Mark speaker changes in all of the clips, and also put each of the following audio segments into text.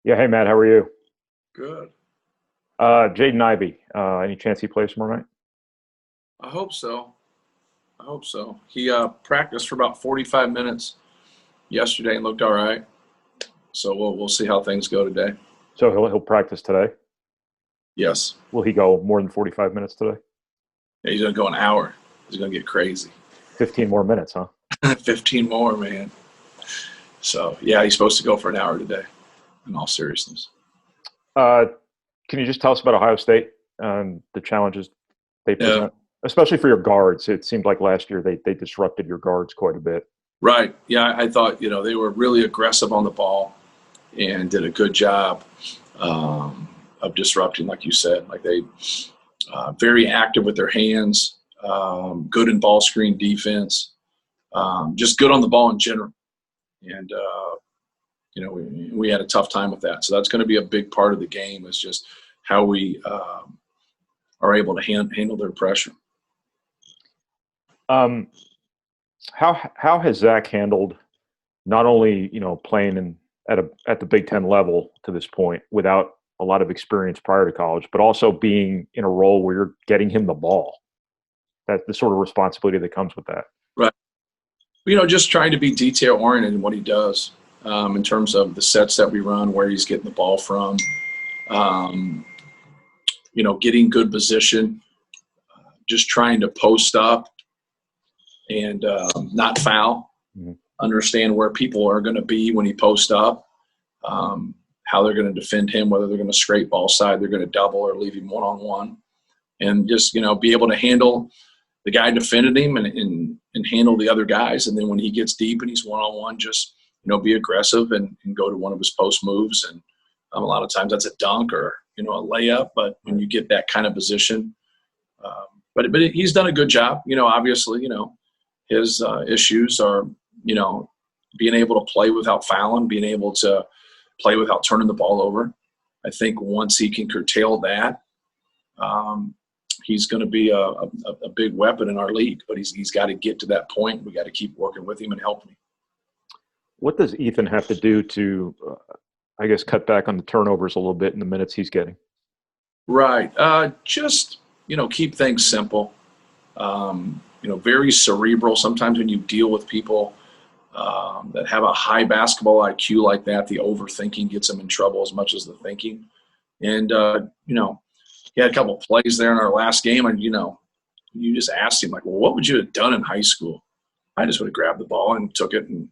Speaker 1: Yeah, hey Matt, how are you?
Speaker 2: Good.
Speaker 1: Jaden Ivey, any chance he plays tomorrow night?
Speaker 2: I hope so. I hope so. He practiced for about 45 minutes yesterday and looked all right. So we'll see how things go today.
Speaker 1: So he'll practice today.
Speaker 2: Yes.
Speaker 1: Will he go more than 45 minutes today?
Speaker 2: Yeah, he's gonna go an hour. He's gonna get crazy.
Speaker 1: 15 more minutes, huh?
Speaker 2: 15 more, man. So yeah, he's supposed to go for an hour today. In all seriousness.
Speaker 1: Uh, can you just tell us about Ohio State and the challenges they
Speaker 2: Yeah.
Speaker 1: present, especially for your guards? It seemed like last year they disrupted your guards quite a bit.
Speaker 2: Right. Yeah, I thought they were really aggressive on the ball and did a good job of disrupting, like you said. Like they very active with their hands, good in ball screen defense, just good on the ball in general. And we had a tough time with that. So that's going to be a big part of the game is just how we are able to handle their pressure.
Speaker 1: Um, how has Zach handled not only playing at the Big Ten level to this point without a lot of experience prior to college, but also being in a role where you're getting him the ball? That's the sort of responsibility that comes with that.
Speaker 2: Right. Just trying to be detail oriented in what he does in terms of the sets that we run, where he's getting the ball from, um, getting good position, just trying to post up and not foul,
Speaker 1: Mhm.
Speaker 2: understand where people are going to be when he posts up, how they're going to defend him, whether they're going to scrape ball side, they're going to double or leave him one-on-one, and just, be able to handle the guy defending him and handle the other guys. And then when he gets deep and he's one-on-one, just, be aggressive and go to one of his post moves. And a lot of times that's a dunk or, a layup. But when you get that kind of position, but he's done a good job. Obviously, his issues are, being able to play without fouling, being able to play without turning the ball over. I think once he can curtail that, he's going to be a big weapon in our league. But he's got to get to that point. We got to keep working with him and helping him.
Speaker 1: What does Ethan have to do to, I guess, cut back on the turnovers a little bit in the minutes he's getting?
Speaker 2: Right. Just, keep things simple. Very cerebral. Sometimes when you deal with people that have a high basketball IQ like that, the overthinking gets them in trouble as much as the thinking. And, he had a couple of plays there in our last game, and, you just asked him, like, well, what would you have done in high school? I just would have grabbed the ball and took it and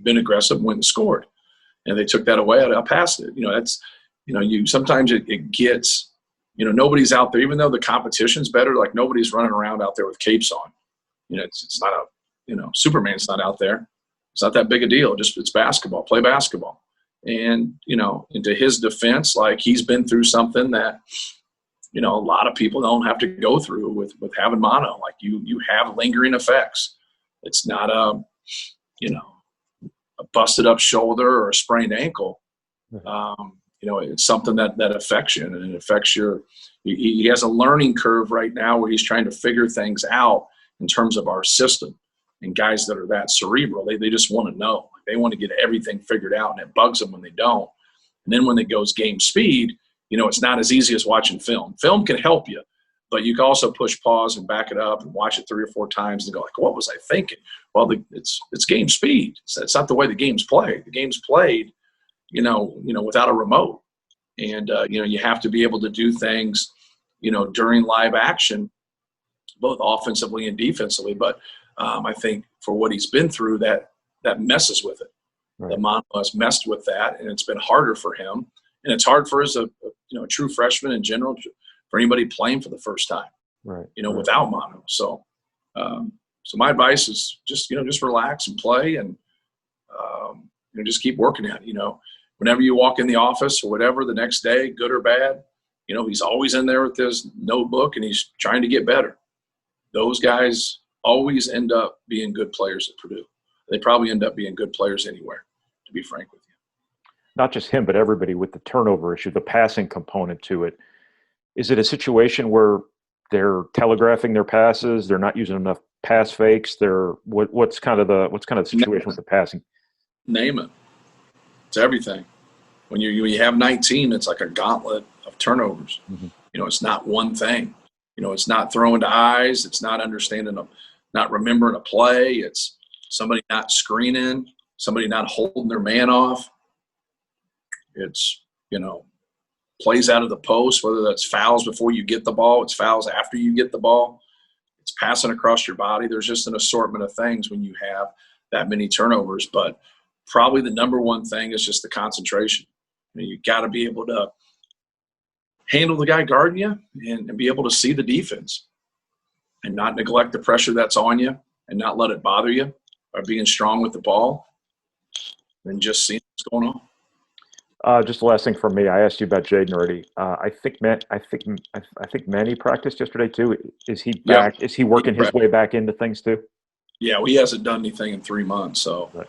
Speaker 2: been aggressive, went and scored. And they took that away. I passed it. That's, you sometimes it gets, nobody's out there, even though the competition's better, like nobody's running around out there with capes on. It's not Superman's not out there. It's not that big a deal. Just it's basketball, play basketball. And, into his defense, like he's been through something that, a lot of people don't have to go through with having mono. Like you have lingering effects. It's not a busted up shoulder or a sprained ankle. It's something that affects you, and it affects he has a learning curve right now where he's trying to figure things out in terms of our system. And guys that are that cerebral, they just want to know. They want to get everything figured out, and it bugs them when they don't. And then when it goes game speed, it's not as easy as watching film. Film can help you, but you can also push pause and back it up and watch it 3 or 4 times and go like, what was I thinking? Well, it's game speed. It's not the way the game's played. The game's played, without a remote. And, you have to be able to do things, during live action, both offensively and defensively. But I think for what he's been through, that messes with it. Right. The mono has messed with that, and it's been harder for him. And it's hard for a true freshman in general, for anybody playing for the first time,
Speaker 1: right.
Speaker 2: Without mono. So, so my advice is just relax and play, and just keep working at it. Whenever you walk in the office or whatever the next day, good or bad, he's always in there with his notebook and he's trying to get better. Those guys always end up being good players at Purdue. They probably end up being good players anywhere, to be frank with you.
Speaker 1: Not just him, but everybody with the turnover issue, the passing component to it. Is it a situation where they're telegraphing their passes? They're not using enough pass fakes. What's kind of the situation with the passing?
Speaker 2: Name it. It's everything. When you have 19, it's like a gauntlet of turnovers.
Speaker 1: Mm-hmm.
Speaker 2: It's not one thing. It's not throwing to eyes. It's not not remembering a play. It's somebody not screening, somebody not holding their man off. It's, plays out of the post, whether that's fouls before you get the ball, it's fouls after you get the ball, it's passing across your body. There's just an assortment of things when you have that many turnovers. But probably the number one thing is just the concentration. You got to be able to handle the guy guarding you and be able to see the defense and not neglect the pressure that's on you and not let it bother you by being strong with the ball and just seeing what's going on.
Speaker 1: Just the last thing from me. I asked you about Jaden already. I think Manny practiced yesterday too. Is he back?
Speaker 2: Yeah.
Speaker 1: Is he working his way back into things too?
Speaker 2: Yeah, well, he hasn't done anything in 3 months. So
Speaker 1: right.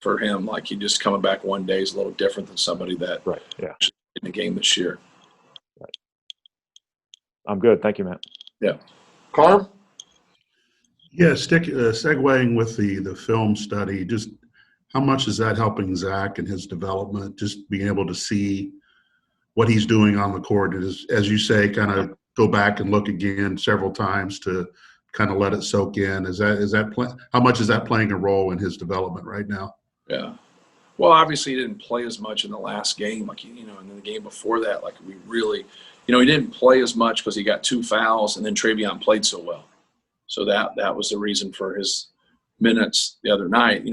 Speaker 2: For him, like he just coming back one day is a little different than somebody that in the game this year.
Speaker 1: Right. I'm good. Thank you, Matt.
Speaker 2: Yeah.
Speaker 3: Carm?
Speaker 4: Yeah, segueing with the film study, just how much is that helping Zach in his development, just being able to see what he's doing on the court, as you say, kind of go back and look again several times to kind of let it soak in. How much is that playing a role in his development right now?
Speaker 2: Yeah. Well, obviously he didn't play as much in the last game, like, and in the game before that, like we really, he didn't play as much because he got 2 fouls and then Travion played so well. So that was the reason for his minutes the other night.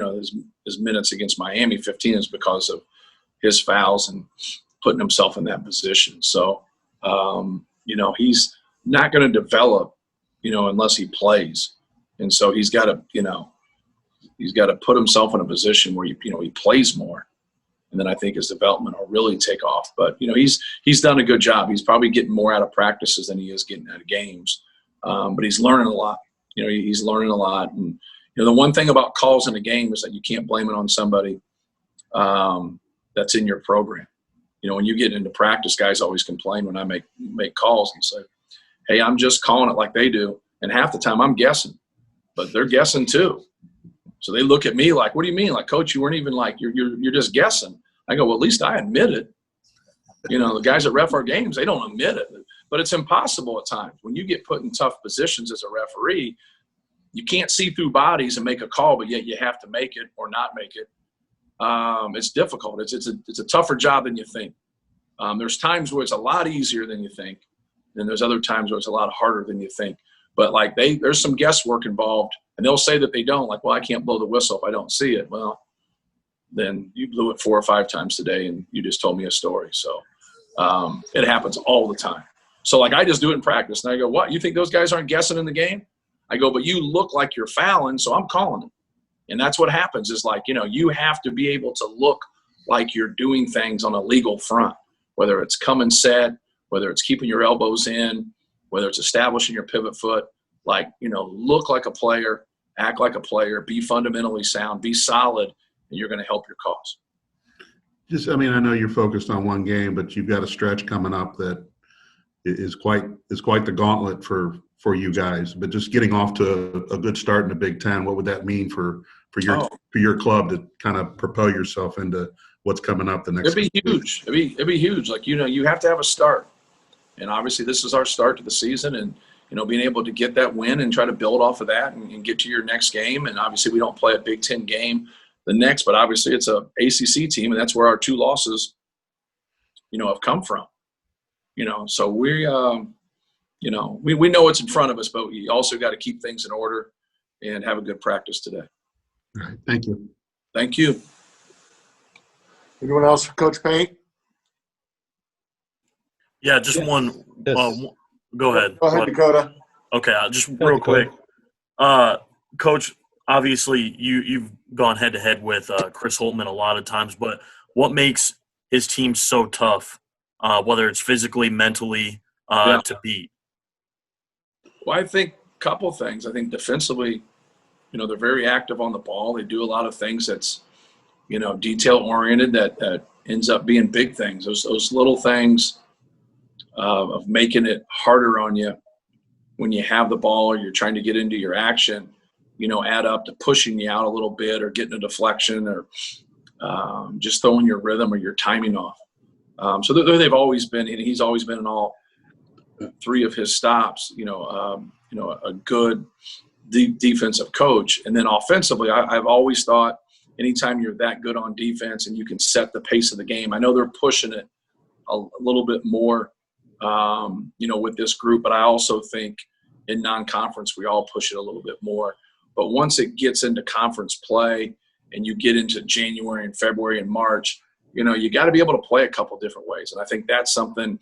Speaker 2: His minutes against Miami, 15, is because of his fouls and putting himself in that position. So, he's not going to develop, unless he plays. And so he's got to put himself in a position where he plays more. And then I think his development will really take off. But, he's done a good job. He's probably getting more out of practices than he is getting out of games. But he's learning a lot. He's learning a lot. And, the one thing about calls in a game is that you can't blame it on somebody that's in your program. When you get into practice, guys always complain when I make calls and say, hey, I'm just calling it like they do. And half the time I'm guessing, but they're guessing too. So they look at me like, what do you mean? Like, coach, you weren't even like, you're just guessing. I go, well, at least I admit it. The guys that ref our games, they don't admit it. But it's impossible at times. When you get put in tough positions as a referee, you can't see through bodies and make a call, but yet you have to make it or not make it. It's difficult. It's a tougher job than you think. There's times where it's a lot easier than you think. And there's other times where it's a lot harder than you think. But like there's some guesswork involved, and they'll say that they don't. Like, well, I can't blow the whistle if I don't see it. Well, then you blew it 4 or 5 times today, and you just told me a story. So it happens all the time. So like I just do it in practice, and I go, what? You think those guys aren't guessing in the game? I go, but you look like you're fouling, so I'm calling it. And that's what happens is like, you have to be able to look like you're doing things on a legal front, whether it's come and set, whether it's keeping your elbows in, whether it's establishing your pivot foot, like, look like a player, act like a player, be fundamentally sound, be solid, and you're going to help your cause.
Speaker 4: I know you're focused on one game, but you've got a stretch coming up that is quite the gauntlet for you guys. But just getting off to a good start in the Big Ten, what would that mean for your club to kind of propel yourself into what's coming up the next?
Speaker 2: It'd be huge. It'd be huge. Like, you have to have a start. And obviously this is our start to the season, and, being able to get that win and try to build off of that and get to your next game. And obviously we don't play a Big Ten game the next, but obviously it's a ACC team, and that's where our 2 losses, have come from. So we know what's in front of us, but we also got to keep things in order and have a good practice today.
Speaker 4: All right. Thank you.
Speaker 2: Thank you.
Speaker 3: Anyone else for Coach Payne?
Speaker 5: Yeah, just one.
Speaker 6: Yes.
Speaker 5: Go ahead.
Speaker 3: Go ahead, Dakota.
Speaker 5: Okay, just real quick. Coach, obviously you've gone head-to-head with Chris Holtman a lot of times, but what makes his team so tough, whether it's physically, mentally, to beat?
Speaker 2: Well, I think a couple of things. I think defensively, they're very active on the ball. They do a lot of things that's, detail-oriented that ends up being big things. Those little things of making it harder on you when you have the ball or you're trying to get into your action, add up to pushing you out a little bit or getting a deflection or just throwing your rhythm or your timing off. So they've always been, and he's always been in all three of his stops, a good defensive coach. And then offensively, I've always thought anytime you're that good on defense and you can set the pace of the game, I know they're pushing it a little bit more, with this group, but I also think in non-conference, we all push it a little bit more. But once it gets into conference play and you get into January and February and March, you got to be able to play a couple different ways. And I think that's something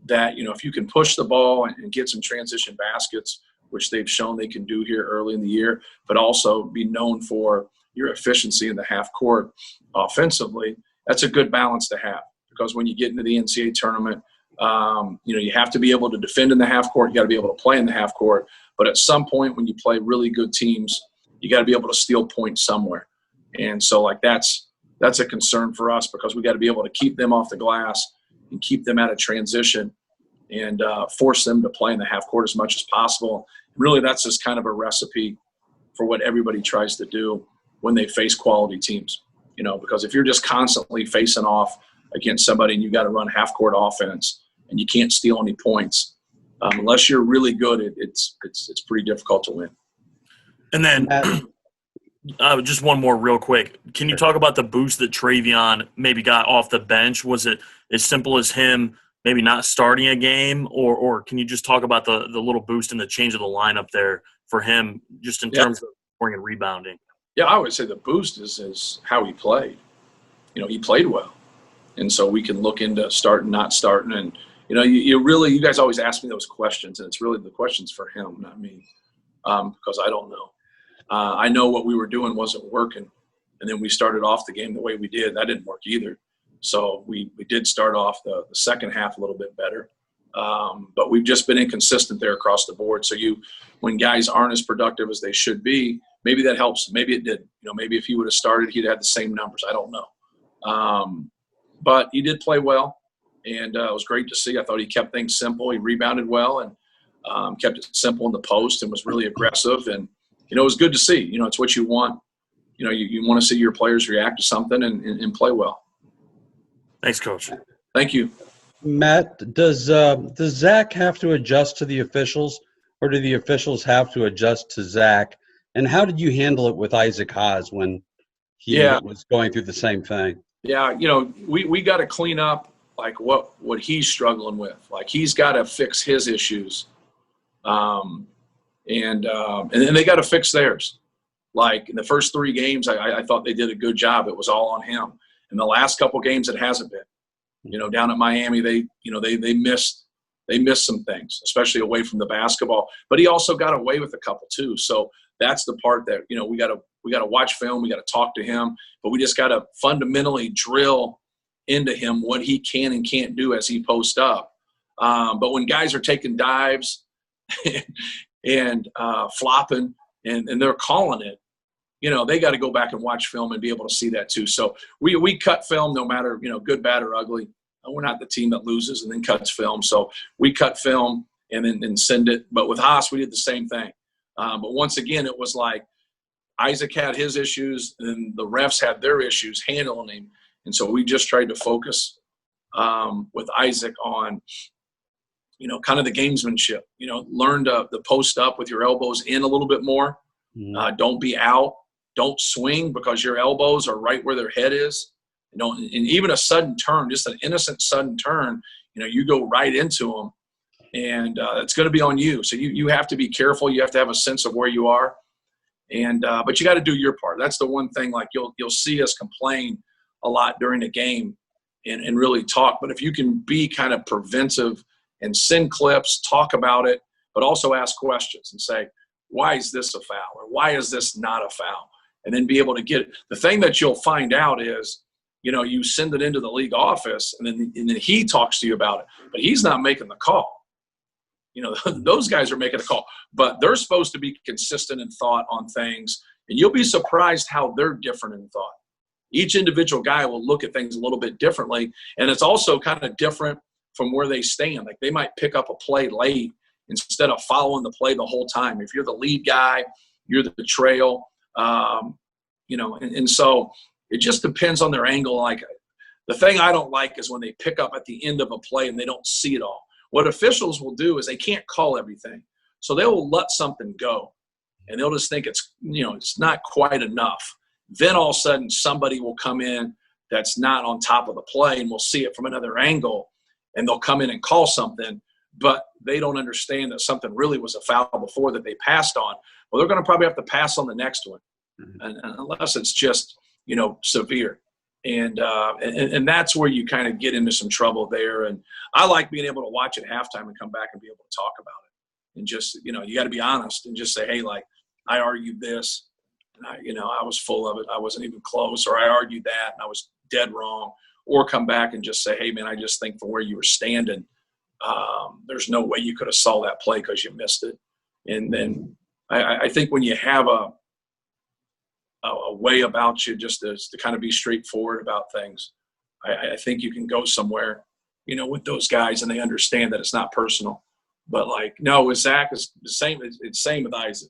Speaker 2: that, if you can push the ball and get some transition baskets, which they've shown they can do here early in the year, but also be known for your efficiency in the half court offensively, that's a good balance to have. Because when you get into the NCAA tournament, you have to be able to defend in the half court. You got to be able to play in the half court. But at some point when you play really good teams, you got to be able to steal points somewhere. And so that's a concern for us because we got to be able to keep them off the glass and keep them out of transition and force them to play in the half court as much as possible. Really, that's just kind of a recipe for what everybody tries to do when they face quality teams, because if you're just constantly facing off against somebody and you got to run half court offense and you can't steal any points, unless you're really good, it's pretty difficult to win.
Speaker 5: And then just one more real quick. Can you talk about the boost that Travion maybe got off the bench? Was it as simple as him maybe not starting a game, or can you just talk about the little boost and the change of the lineup there for him just in terms of scoring and rebounding?
Speaker 2: Yeah, I would say the boost is how he played. He played well. And so we can look into starting, not starting. And, you guys always ask me those questions, and it's really the questions for him, not me, because I don't know. I know what we were doing wasn't working, and then we started off the game the way we did. That didn't work either. So we did start off the second half a little bit better. But we've just been inconsistent there across the board. So when guys aren't as productive as they should be, maybe that helps. Maybe it didn't. Maybe if he would have started, he'd had the same numbers. I don't know. But he did play well, and it was great to see. I thought he kept things simple. He rebounded well and kept it simple in the post and was really aggressive. And, it was good to see. It's what you want. You want to see your players react to something and play well.
Speaker 5: Thanks, Coach.
Speaker 2: Thank you.
Speaker 3: Matt, does Zach have to adjust to the officials, or do the officials have to adjust to Zach? And how did you handle it with Isaac Haas when he was going through the same thing?
Speaker 2: Yeah, we got to clean up like what he's struggling with. Like he's got to fix his issues, and then they got to fix theirs. Like in the first 3 games, I thought they did a good job. It was all on him. In the last couple games, it hasn't been. Down at Miami, they missed some things, especially away from the basketball. But he also got away with a couple too. So that's the part that we got to watch film. We got to talk to him, but we just got to fundamentally drill into him what he can and can't do as he posts up. But when guys are taking dives and flopping and they're calling it, they got to go back and watch film and be able to see that too. So we cut film no matter, good, bad, or ugly. We're not the team that loses and then cuts film. So we cut film and then send it. But with Haas, we did the same thing. But once again, it was like Isaac had his issues and the refs had their issues handling him. And so we just tried to focus with Isaac on, kind of the gamesmanship, learn to post up with your elbows in a little bit more. Don't be out. Don't swing because your elbows are right where their head is. And even a sudden turn, just an innocent sudden turn, you go right into them. And it's going to be on you. So you have to be careful. You have to have a sense of where you are. And but you got to do your part. That's the one thing, like you'll see us complain a lot during the game and really talk. But if you can be kind of preventive and send clips, talk about it, but also ask questions and say, why is this a foul? Or why is this not a foul? And then be able to get it. The thing that you'll find out is, you send it into the league office and then he talks to you about it, but he's not making the call. Those guys are making a call, but they're supposed to be consistent in thought on things. And you'll be surprised how they're different in thought. Each individual guy will look at things a little bit differently. And it's also kind of different from where they stand. Like they might pick up a play late instead of following the play the whole time. If you're the lead guy, you're the trail, and so It just depends on their angle. Like, the thing I don't like is when they pick up at the end of a play and they don't see it all. What officials will do is they can't call everything. So they will let something go, and they'll just think it's, it's not quite enough. Then all of a sudden somebody will come in that's not on top of the play, and we'll see it from another angle, and they'll come in and call something, but they don't understand that something really was a foul before that they passed on. Well, they're going to probably have to pass on the next one, and unless it's just, severe. And that's where you kind of get into some trouble there. And I like being able to watch at halftime and come back and be able to talk about it. And just, you got to be honest and just say, hey, like, I argued this, and I was full of it. I wasn't even close. Or I argued that and I was dead wrong. Or come back and just say, hey, man, I just think from where you were standing, there's no way you could have saw that play because you missed it. And then I think when you have a way about you just to kind of be straightforward about things, I think you can go somewhere, with those guys, and they understand that it's not personal. But like, no, with Zach, it's the same. It's same with Isaac.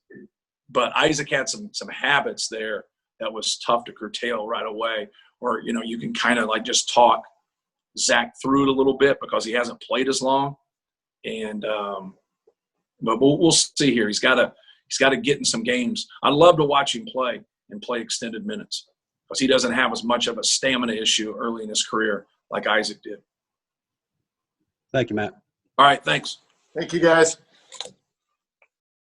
Speaker 2: But Isaac had some habits there that was tough to curtail right away. Or, you can kind of like just talk Zach through it a little bit because he hasn't played as long. And but we'll see here. He's got to get in some games. I love to watch him play and play extended minutes because he doesn't have as much of a stamina issue early in his career like Isaac did.
Speaker 3: Thank you, Matt.
Speaker 2: All right, thanks.
Speaker 6: Thank you, guys.